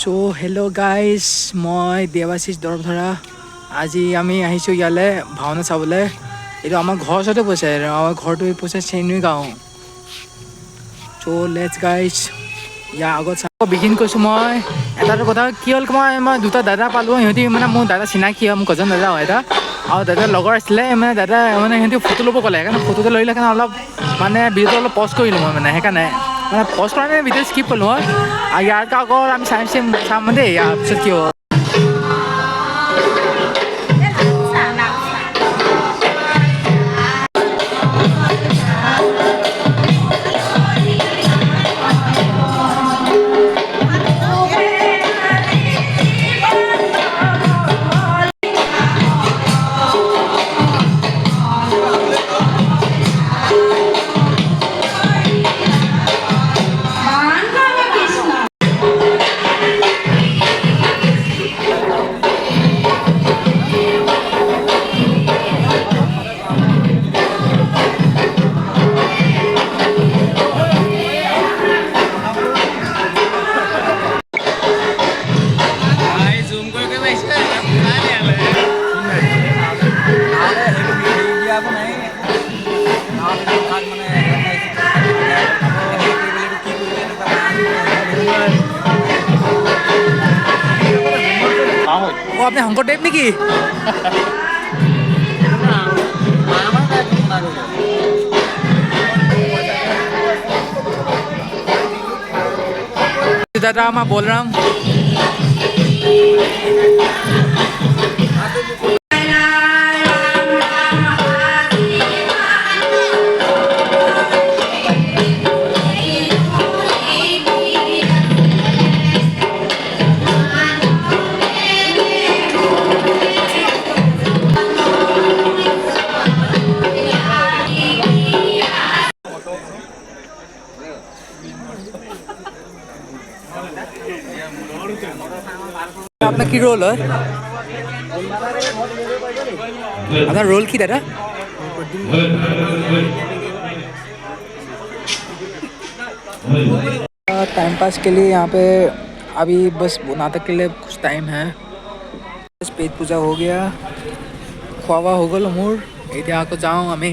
So hello' guys, মই দেৱাশিষ দৰবধৰা। আজি আমি আহিছোঁ ইয়ালৈ ভাওনা চাবলৈ। এইটো আমাৰ ঘৰৰ ওচৰতে পৰিছে, আমাৰ ঘৰটো পৰিছে চেনী গাঁও। চ' লেটছ গাইজ, ইয়াৰ আগত চাব বিগিন কৰিছোঁ। মই এটা কথা কি হ'ল, মই দুটা দাদা পালোঁ। সিহঁতি মানে মোৰ দাদা চিনাকি হয়, মোৰ কজন দাদা হয় এটা। আৰু দাদাৰ লগৰ আছিলে, মানে দাদা মানে সিহঁতি ফটো ল'ব ক'লে। সেইকাৰণে ফটোটো লৈ সেইকাৰণে অলপ মানে ভিডিঅ'টো অলপ পজ কৰিলোঁ মই, মানে সেইকাৰণে মানে পজ কৰা নাই, ভিডিঅ' স্কিপ কৰিলোঁ মই। আৰু ইয়াৰ আগত আমি চাম দেই, ইয়াৰ পিছত কি হ'ব। আপনি শংকৰদেৱ নেকি? दादा मैं बोल रहा हूँ। আপনার কি রোল হয়? আপনার रोल की दादा? टाइम पास के लिए यहाँ पे अभी बस नाटक के लिए कुछ टाइम है। बस पेट पूजा हो गया, खुआ हो गल मोर। এতিয়া আকৌ যাওঁ আমি।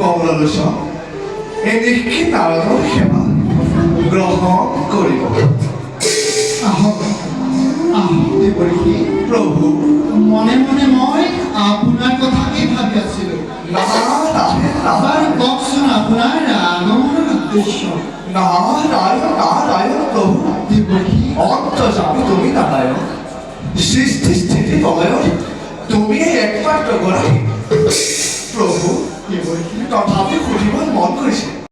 কমলালোচন এই নিশিত নাৰদৰ সেৱা গ্ৰহণ কৰিব আহক আহক দেৱৰ্ষি প্ৰভু মনে মনে মই আপোনাৰ কথাকেই ভাবি আছিলোঁ বাৰু কওকচোন আপোনাৰ আগমনৰ উদ্দেশ্য নাৰায়ণ প্ৰভু দেৱৰ্ষি অন্তৰ্যামী তুমি নাৰায়ণ সৃষ্টি স্থিতি প্ৰলয়ৰ তুমি একমাত্ৰ গৰাকী প্ৰভু দেৱৰ্ষি তথাপি সুধিব মন কৰিছে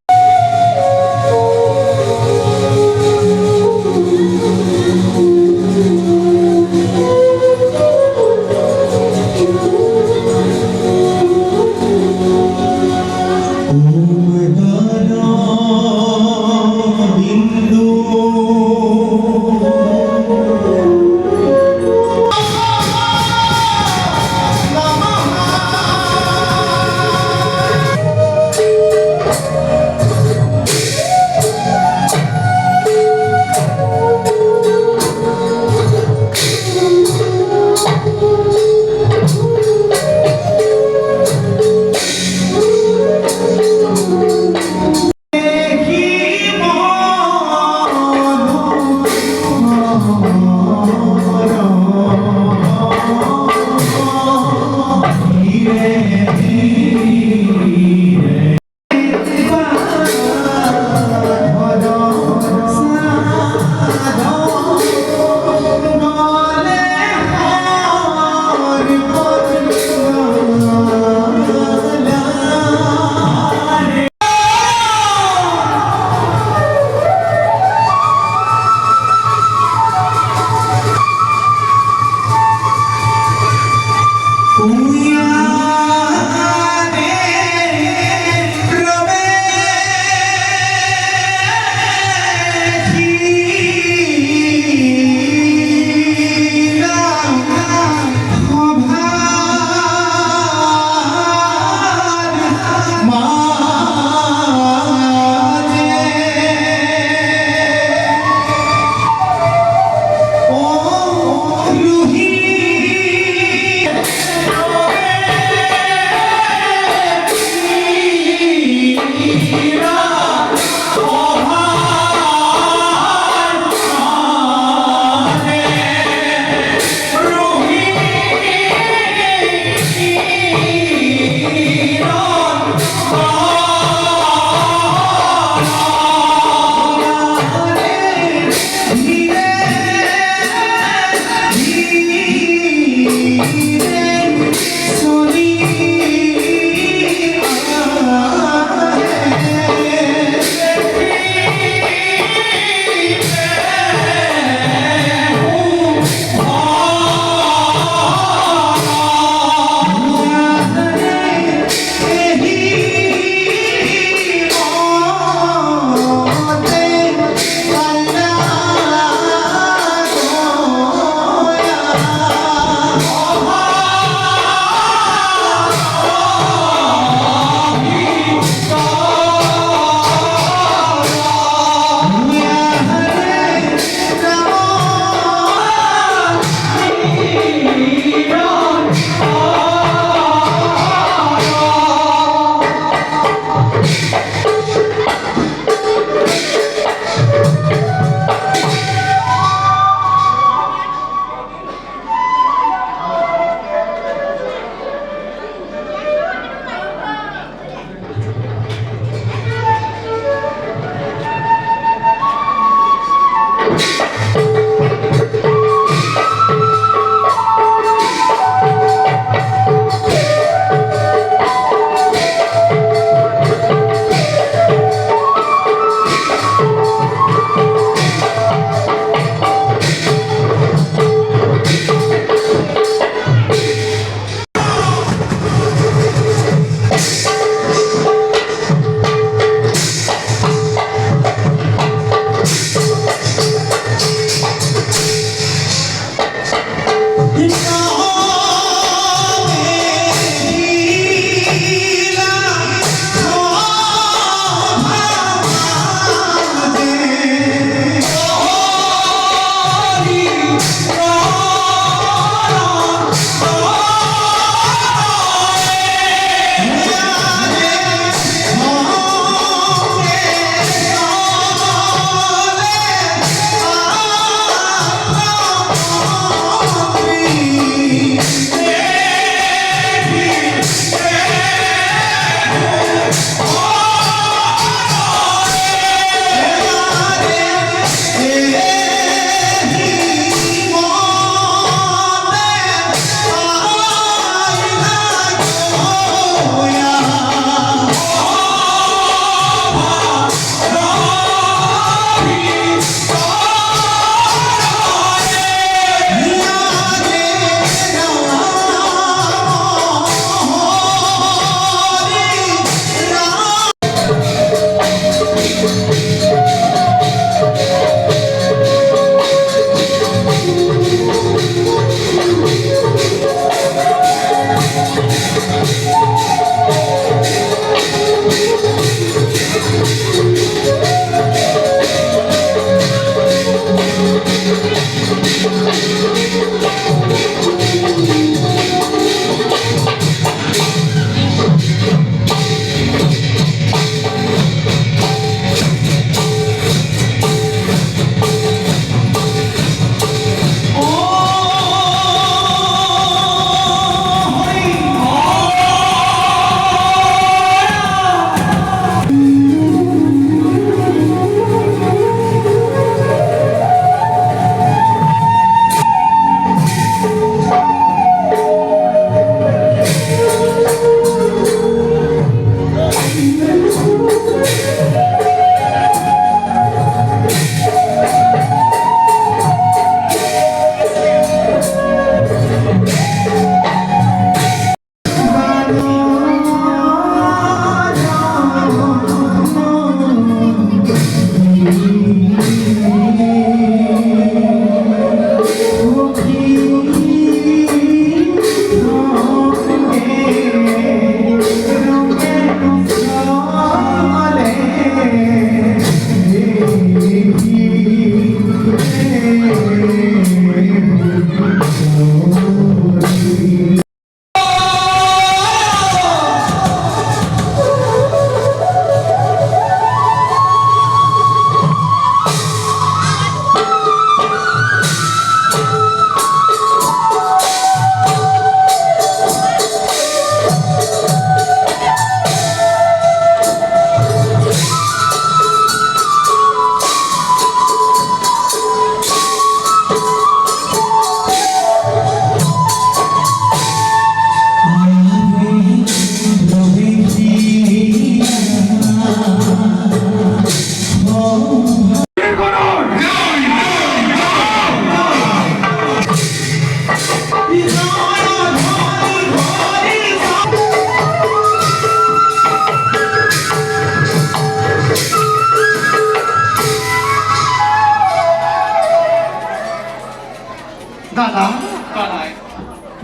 দাদা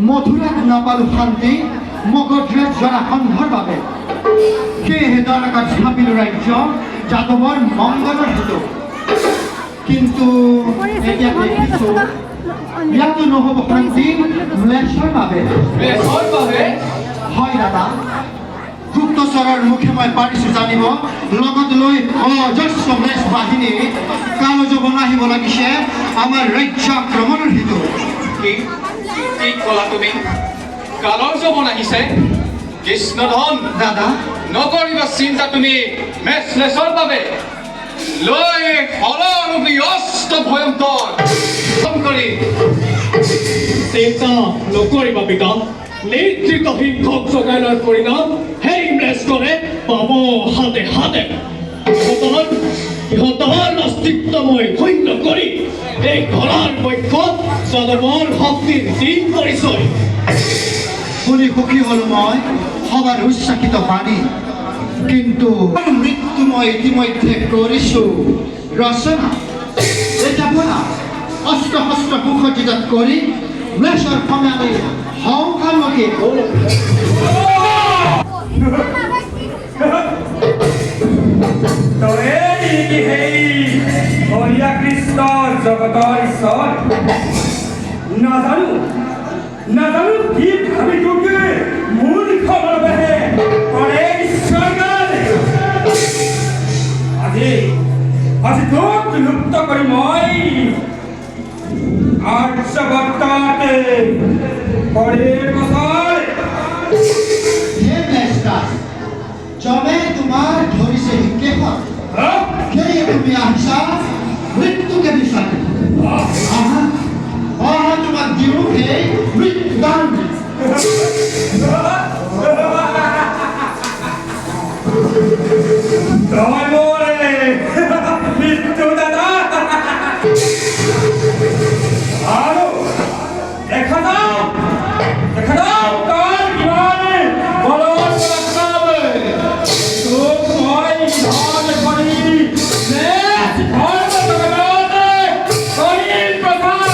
মথুৰাত নাপালো শান্তি মগধুৰত জৰাসন্ধৰ বাবে সেয়েহে দ্বাৰকাত স্থাপিলো ৰাজ্য যাদৱৰ মংগলৰ হেতু কিন্তু এতিয়া দেখিছো ইয়াতো নহ'ব শান্তি ম্লেচ্ছৰ বাবে হয় দাদা গুপ্তচৰৰ মুখে মই পাৰিছো জানিব লগত লৈ অজস্ৰ ম্লেচ্ছ বাহিনী কালযবন আহিব লাগিছে আমাৰ ৰাজ্য আক্ৰমণৰ হেতু কি ক'লা তুমি কালৰ যবন আহিছে কৃষ্ণধন দাদা নকৰিবা চিন্তা তুমি মেছলেছৰ বাবে লৈ হলৰূপী অস্ত্ৰ ভয়ংকৰ কৰি চিন্তা নকৰিবা পিতা নিৰ্দিষ্ট শিক্ষক জগাই লোৱাৰ পৰিণাম সেই ইংলেজখনে পাব হাতে হাতে সিহঁতৰ অস্তিত্বময় শূন্য কৰি এই ঘৰৰ পক্ষত যাদৱৰ শক্তিৰ দিন পৰিচয় শুনি সুখী হ'ল মই সবাৰ উচ্চাকিত বাণী কিন্তু মৃত্যু মই ইতিমধ্যে কৰিছো ৰচনা এতিয়া বলা অস্ত্ৰ শস্ত্ৰ সুসজ্জিত কৰি ম্লেচ্ছৰ খমে আমি সংসাৰমুখী কৃষ্ণ জগতৰ ঈশ্বৰ নাজানো কি ভাবি তোকে মূল খবৰ বাহে কৰে ঈশ্বৰ আজি তোক লুপ্ত কৰি মই আৰ্যবৰ্তাতে কৰে বছৰ হে মেষ্টাৰ জবে তোমাৰ ধৰিছে কেশৰ সেয়ে তুমি আহিছা মৃত্যুকে বিচাৰি তোমাক দিওঁ সেই মৃত্যুদান তই মোৰে মৃত্যু দাদা আৰু দেখা যাওক তই কিমান বলৰ তোক মই ধন কৰি ধৰ্ম জগততে কৰিম প্ৰচাৰ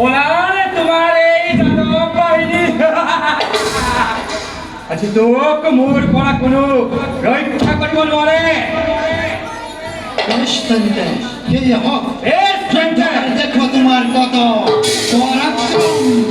ওলালে তোমাৰ এই যাদৱ বাহিনী আজি তোক মোৰ পৰা কোনো ৰক্ষা কৰিব নোৱাৰে নিশ্চিন্তে সেয়ে হওক নিশ্চিন্তে। দেখো তোমার কত পরাক্রম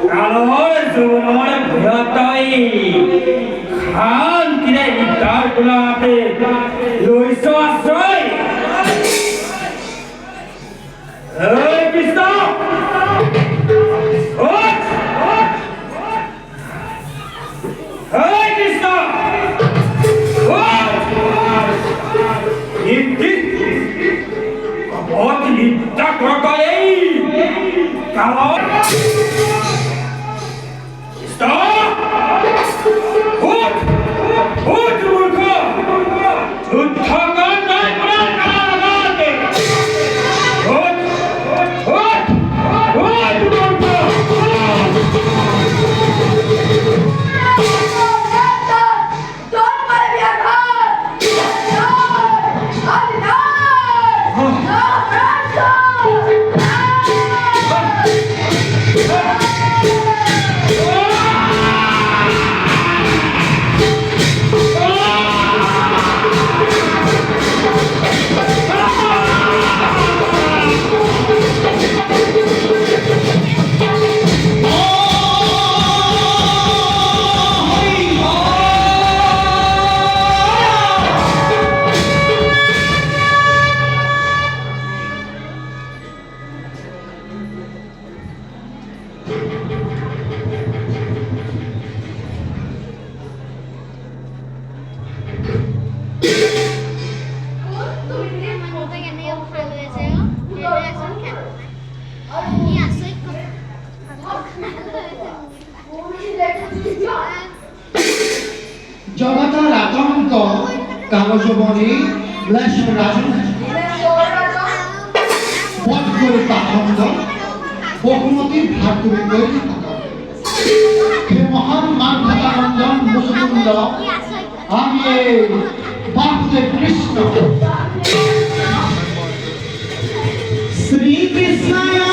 Kalau semua berhati শান্তিৰে বিদ্যাৰ কোলাতে লৈছ আশ্ৰয় ঐ কৃষ্ণ উঠ! ঐ কৃষ্ণ উঠ! অতিলিপ্তা কৰকৰে কালত কৃষ্ণ উঠ! উঠ মূৰ্খ! যুদ্ধ কৰ তই প্ৰাণ কালতে! উঠ! উঠ! উঠ মূৰ্খ! জগতৰ আতংক কালজবনী ম্লেচ্ছ ৰাজু বধ কৰি পাখণ্ড বহুমতীৰ ভাগ তুমি কৰি থাকা হে মহান মানৱতানন্দন মুচুকুন্দ আমি এই বাসুদেৱ কৃষ্ণ শ্ৰীকৃষ্ণয়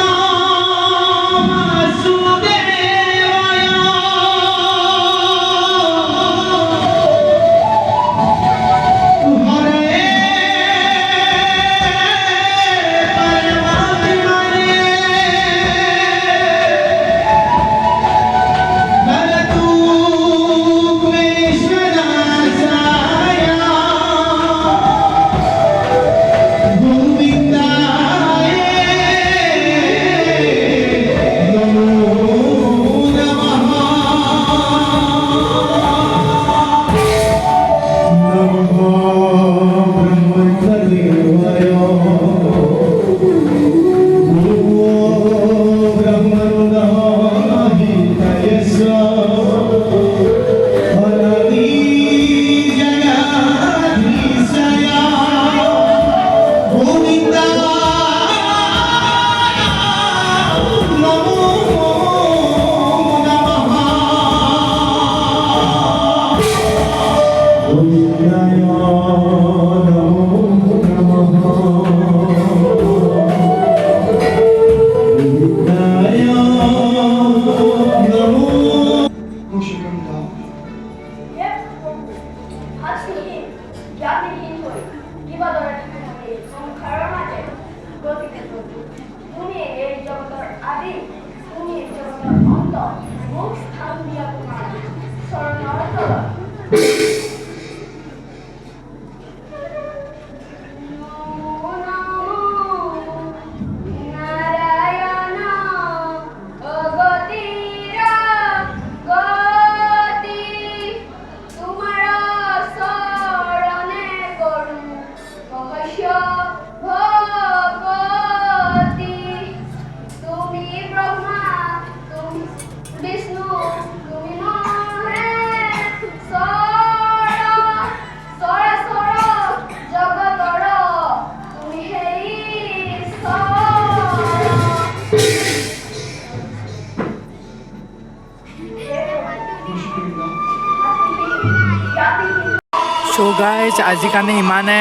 So guys, আজি কাৰণে ইমানে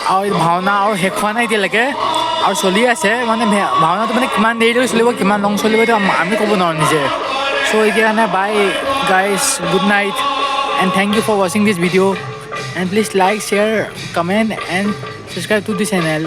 আৰু ভাওনা আৰু শেষ হোৱা নাই এতিয়ালৈকে আৰু চলি আছে মানে ভাওনাটো মানে কিমান দেৰিলৈকে চলিব কিমান লং চলিব এইটো আমি ক'ব নোৱাৰোঁ নিজে চ' এতিয়া কাৰণে bye guys good night and thank you for ৱাচিং this video' and please like share comment and subscribe to this channel